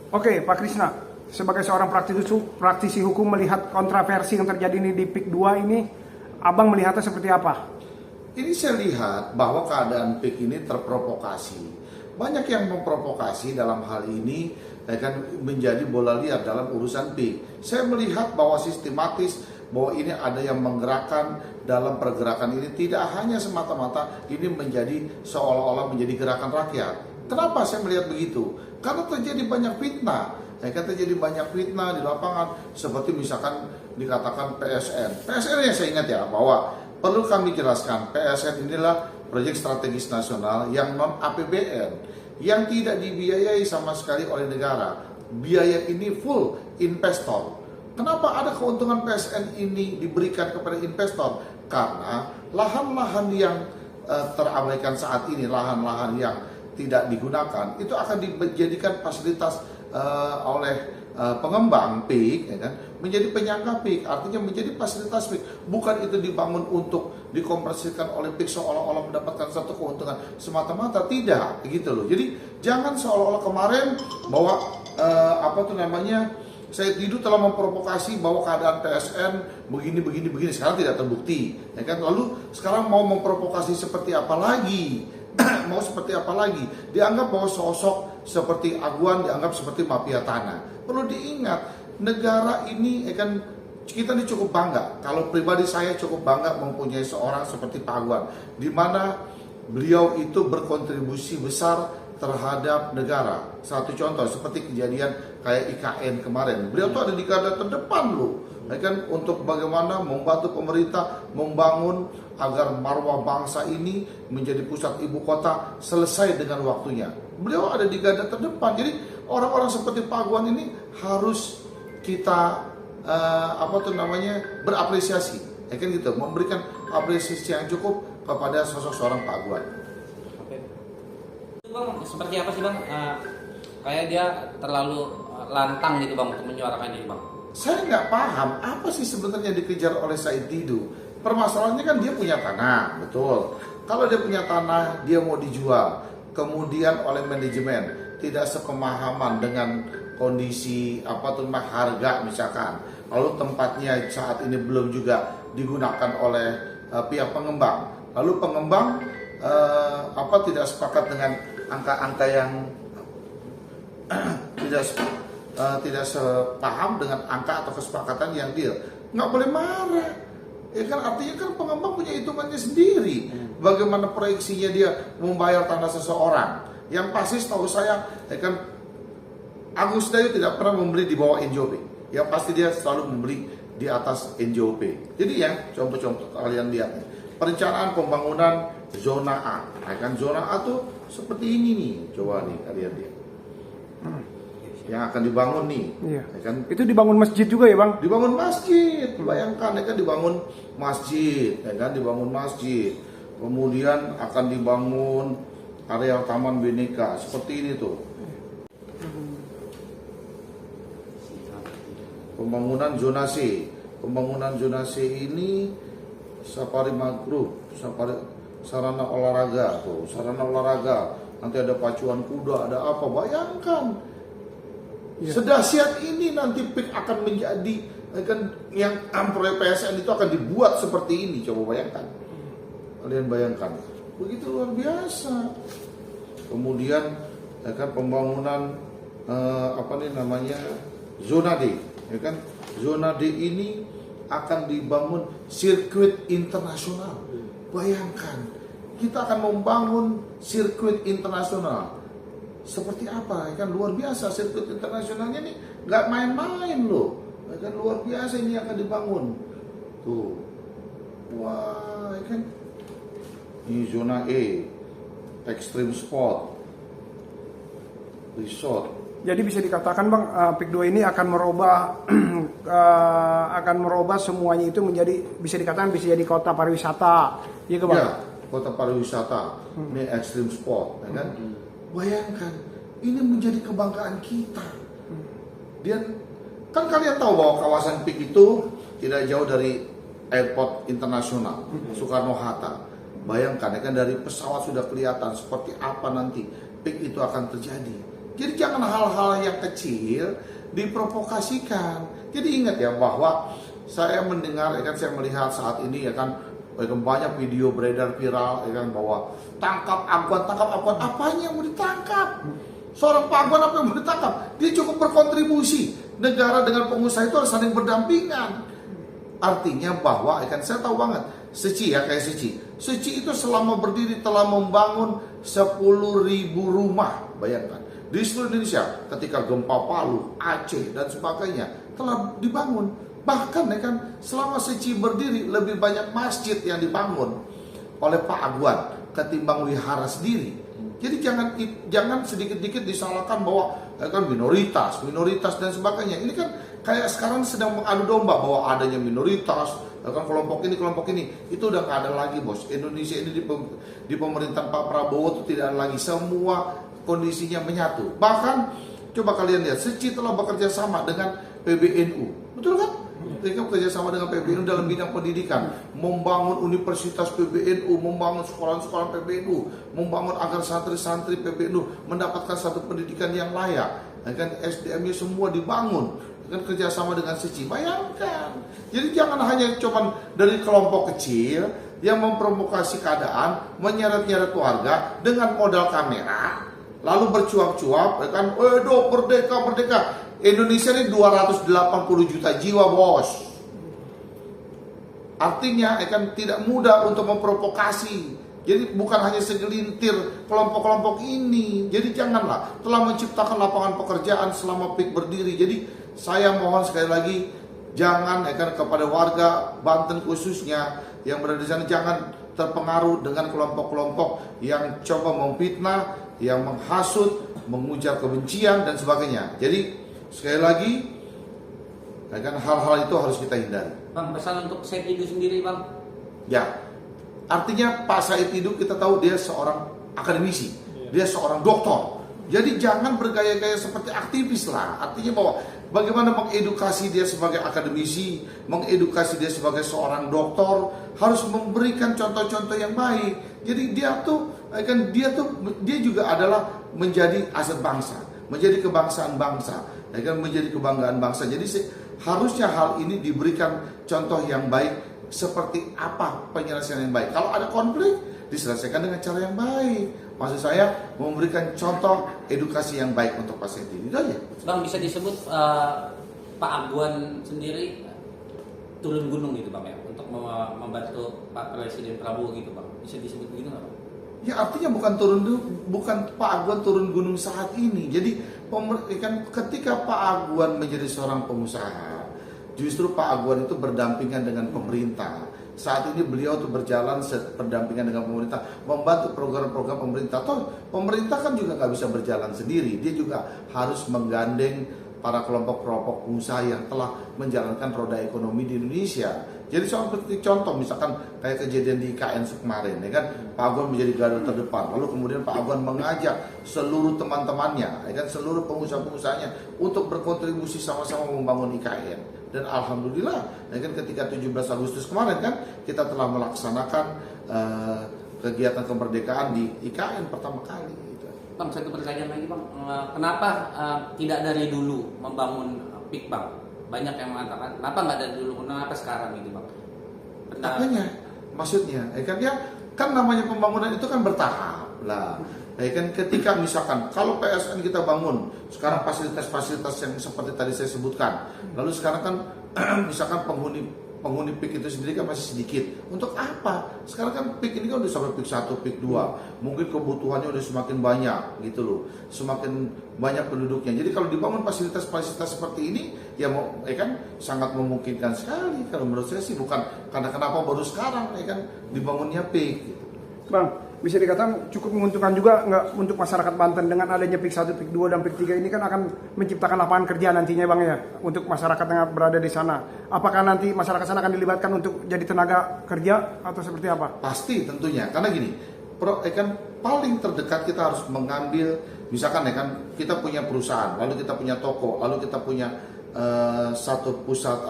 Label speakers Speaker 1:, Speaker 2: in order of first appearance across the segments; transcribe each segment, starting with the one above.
Speaker 1: Oke, Pak Krisna, sebagai seorang praktisi hukum melihat kontroversi yang terjadi ini di PIK 2 ini, Abang melihatnya seperti apa?
Speaker 2: Ini saya lihat bahwa keadaan PIK ini terprovokasi. Banyak yang memprovokasi dalam hal ini akan menjadi bola liar dalam urusan PIK. Saya melihat bahwa sistematis, bahwa ini ada yang menggerakkan dalam pergerakan ini, tidak hanya semata-mata ini menjadi seolah-olah menjadi gerakan rakyat. Kenapa saya melihat begitu? Karena terjadi banyak fitnah. Terjadi banyak fitnah di lapangan, seperti misalkan dikatakan PSN. PSN yang saya ingat ya, bahwa perlu kami jelaskan, PSN inilah proyek strategis nasional yang non APBN, yang tidak dibiayai sama sekali oleh negara. Biaya ini full investor. Kenapa ada keuntungan PSN ini diberikan kepada investor? Karena lahan-lahan yang terabaikan saat ini, lahan-lahan yang tidak digunakan, itu akan dijadikan fasilitas oleh pengembang PIK, ya kan, menjadi penyangga PIK, artinya menjadi fasilitas PIK. Bukan itu dibangun untuk dikompresikan oleh PIK seolah-olah mendapatkan satu keuntungan semata-mata, tidak, gitu loh. Jadi jangan seolah-olah kemarin bahwa saya tidur telah memprovokasi bahwa keadaan PSN begini, sekarang tidak terbukti, ya kan. Lalu sekarang mau memprovokasi seperti apa lagi? Mau seperti apa lagi? Dianggap bahwa sosok seperti Aguan dianggap seperti mafia tanah. Perlu diingat, negara ini kan kita ini cukup bangga. Kalau pribadi saya cukup bangga mempunyai seorang seperti Pak Aguan, di mana beliau itu berkontribusi besar terhadap negara. Satu contoh seperti kejadian kayak IKN kemarin. Beliau tuh ada di garda terdepan loh, kan, untuk bagaimana membantu pemerintah membangun agar marwah bangsa ini menjadi pusat ibu kota selesai dengan waktunya. Beliau ada di garda terdepan. Jadi orang-orang seperti Pak Aguan ini harus kita berapresiasi, ya kan gitu, memberikan apresiasi yang cukup kepada sosok seorang Pak Aguan.
Speaker 3: Bang, seperti apa sih Bang? Kayak dia terlalu lantang gitu Bang untuk menyuarakan ini Bang.
Speaker 2: Saya nggak paham apa sih sebenarnya dikejar oleh Said Didu. Permasalahannya kan dia punya tanah, betul. Kalau dia punya tanah, dia mau dijual. Kemudian oleh manajemen tidak sepemahaman dengan kondisi harga misalkan. Lalu tempatnya saat ini belum juga digunakan oleh pihak pengembang. Lalu pengembang tidak sepakat dengan angka-angka yang tidak sepaham dengan angka atau kesepakatan yang deal. Nggak boleh marah. Ya kan, artinya kan pengembang punya hitungannya sendiri. Bagaimana proyeksinya dia membayar tanah seseorang. Yang pasti setahu saya, ya kan, Agus Dayu tidak pernah membeli di bawah NJOP. Yang pasti dia selalu membeli di atas NJOP. Jadi ya, contoh-contoh kalian lihat. Perencanaan pembangunan zona A. Ya kan, zona A tuh seperti ini nih. Coba nih kalian lihat. Yang akan dibangun nih,
Speaker 1: iya.
Speaker 2: Ya kan?
Speaker 1: Itu dibangun masjid juga ya Bang?
Speaker 2: Dibangun masjid, bayangkan, ya kan, dibangun masjid, ya kan, dibangun masjid. Kemudian akan dibangun area taman bineka seperti ini tuh. Pembangunan zona C ini safari mangrove, sarana olahraga tuh, sarana olahraga. Nanti ada pacuan kuda, ada apa? Bayangkan. Ya. Sedahsyat ini nanti PIK akan menjadi, kan, yang proyek PSN itu akan dibuat seperti ini. Coba bayangkan, kalian bayangkan, begitu luar biasa. Kemudian ya kan, pembangunan zona D, ya kan, zona D ini akan dibangun sirkuit internasional. Bayangkan, kita akan membangun sirkuit internasional. Seperti apa, ya kan, luar biasa. Sirkuit internasionalnya ini nggak main-main loh, ya kan, luar biasa ini akan dibangun tuh. Wah, ya kan, ini zona E, extreme sport, resort.
Speaker 1: Jadi bisa dikatakan Bang, PIK 2 ini akan merubah semuanya itu menjadi, bisa dikatakan bisa jadi kota pariwisata, ya Bang?
Speaker 2: Ya, kota pariwisata, ini extreme sport, ya kan. Bayangkan, ini menjadi kebanggaan kita. Dan kan kalian tahu bahwa kawasan PIK itu tidak jauh dari airport internasional Soekarno-Hatta. Bayangkan, ya kan, dari pesawat sudah kelihatan seperti apa nanti PIK itu akan terjadi. Jadi jangan hal-hal yang kecil diprovokasikan. Jadi ingat ya bahwa saya mendengar, ya kan, saya melihat saat ini ya kan banyak video beredar viral ya kan bahwa tangkap Aguan, apanya yang mau ditangkap? Seorang Pak Aguan apa yang mau ditangkap? Dia cukup berkontribusi. Negara dengan pengusaha itu harus saling berdampingan. Artinya bahwa ya kan saya tahu banget Seci ya, kayak Seci itu selama berdiri telah membangun 10.000 rumah, bayangkan, di seluruh Indonesia. Ketika gempa Palu, Aceh dan sebagainya telah dibangun. Bahkan ya kan selama Seci berdiri lebih banyak masjid yang dibangun oleh Pak Aguan ketimbang wihara sendiri. Jadi jangan sedikit-sedikit disalahkan bahwa ya kan minoritas dan sebagainya. Ini kan kayak sekarang sedang mengadu domba bahwa adanya minoritas, ya kan kelompok ini. Itu udah nggak ada lagi, bos. Indonesia ini di pemerintahan Pak Prabowo itu tidak ada lagi. Semua kondisinya menyatu. Bahkan coba kalian lihat, Seci telah bekerja sama dengan PBNU, betul kan? Mereka bekerja sama dengan PBNU dalam bidang pendidikan, membangun universitas PBNU, membangun sekolah-sekolah PBNU, membangun agar santri-santri PBNU mendapatkan satu pendidikan yang layak. Kan SDM-nya semua dibangun dengan kerjasama dengan Seci. Bayangkan. Jadi jangan hanya cuman dari kelompok kecil yang memprovokasi keadaan, menyeret-nyeret warga dengan modal kamera, lalu bercuap-cuap, ya kan, merdeka. Indonesia ini 280 juta jiwa, bos. Artinya kan tidak mudah untuk memprovokasi. Jadi bukan hanya segelintir kelompok-kelompok ini. Jadi janganlah, telah menciptakan lapangan pekerjaan selama PIK berdiri. Jadi saya mohon sekali lagi, jangan kan kepada warga Banten khususnya yang berada di sana, jangan terpengaruh dengan kelompok-kelompok yang coba memfitnah, yang menghasut, mengujar kebencian dan sebagainya. Jadi sekali lagi, kan hal-hal itu harus kita hindari.
Speaker 3: Bang, pesan untuk Said Didu sendiri, Bang.
Speaker 2: Ya, artinya Pak Said Didu kita tahu dia seorang akademisi, dia seorang doktor. Jadi jangan bergaya-gaya seperti aktivis lah. Artinya bahwa bagaimana mengedukasi dia sebagai akademisi, mengedukasi dia sebagai seorang doktor, harus memberikan contoh-contoh yang baik. Jadi dia juga adalah menjadi aset bangsa, menjadi kebangsaan bangsa. Menjadi kebanggaan bangsa. Jadi harusnya hal ini diberikan contoh yang baik. Seperti apa penyelesaian yang baik. Kalau ada konflik, diselesaikan dengan cara yang baik. Maksud saya memberikan contoh edukasi yang baik untuk pasien ini. Itu aja.
Speaker 3: Bang, bisa disebut Pak Aguan sendiri turun gunung gitu, Bang, ya, untuk membantu Pak Presiden Prabowo gitu, Bang. Bisa disebut begitu nggak, Bang?
Speaker 2: Ya artinya bukan Pak Aguan turun gunung saat ini. Jadi ketika Pak Aguan menjadi seorang pengusaha, justru Pak Aguan itu berdampingan dengan pemerintah. Saat ini beliau tuh berjalan berdampingan dengan pemerintah, membantu program-program pemerintah. Toh pemerintah kan juga nggak bisa berjalan sendiri. Dia juga harus menggandeng para kelompok-kelompok pengusaha yang telah menjalankan roda ekonomi di Indonesia. Jadi seperti contoh misalkan kayak kejadian di IKN kemarin, ya kan, Pak Aguan menjadi garda terdepan. Lalu kemudian Pak Aguan mengajak seluruh teman-temannya, ya kan, seluruh pengusaha-pengusahanya untuk berkontribusi sama-sama membangun IKN. Dan alhamdulillah, ya kan, ketika 17 Agustus kemarin kan kita telah melaksanakan kegiatan kemerdekaan di IKN pertama kali. Gitu.
Speaker 3: Bang, satu pertanyaan lagi, Bang. Kenapa tidak dari dulu membangun PIK, Bang? Banyak yang mengatakan, kenapa nggak dari dulu, kenapa sekarang gitu, Bang?
Speaker 2: Apanya? Maksudnya, kan namanya pembangunan itu kan bertahap lah. Kan ketika misalkan kalau PSN kita bangun, sekarang fasilitas-fasilitas yang seperti tadi saya sebutkan, lalu sekarang kan misalkan penghuni PIK itu sendiri kan masih sedikit. Untuk apa? Sekarang kan PIK ini kan udah sampai PIK 1, PIK 2. Mungkin kebutuhannya udah semakin banyak gitu loh. Semakin banyak penduduknya. Jadi kalau dibangun fasilitas-fasilitas seperti ini, ya kan sangat memungkinkan sekali. Kalau menurut saya sih bukan karena kenapa baru sekarang kan dibangunnya PIK gitu.
Speaker 1: Bang, bisa dikatakan cukup menguntungkan juga nggak untuk masyarakat Banten dengan adanya PIK 1, PIK 2, dan PIK 3 ini kan akan menciptakan lapangan kerja nantinya, Bang, ya, untuk masyarakat yang berada di sana. Apakah nanti masyarakat sana akan dilibatkan untuk jadi tenaga kerja atau seperti apa?
Speaker 2: Pasti tentunya, karena gini, kan paling terdekat kita harus mengambil, misalkan kan kita punya perusahaan, lalu kita punya toko, lalu kita punya satu pusat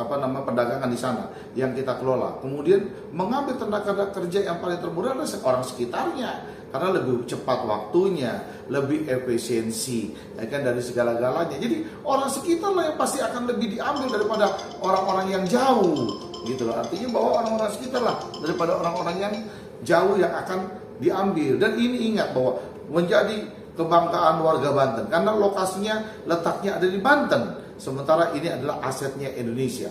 Speaker 2: perdagangan di sana yang kita kelola. Kemudian mengambil tenaga kerja yang paling termurah adalah orang sekitarnya, karena lebih cepat waktunya, lebih efisiensi, ya kan, dari segala-galanya. Jadi orang sekitar lah yang pasti akan lebih diambil daripada orang-orang yang jauh, gitu loh. Artinya bahwa orang-orang sekitar lah daripada orang-orang yang jauh yang akan diambil. Dan ini ingat bahwa menjadi kebanggaan warga Banten karena lokasinya, letaknya ada di Banten. Sementara ini adalah asetnya Indonesia.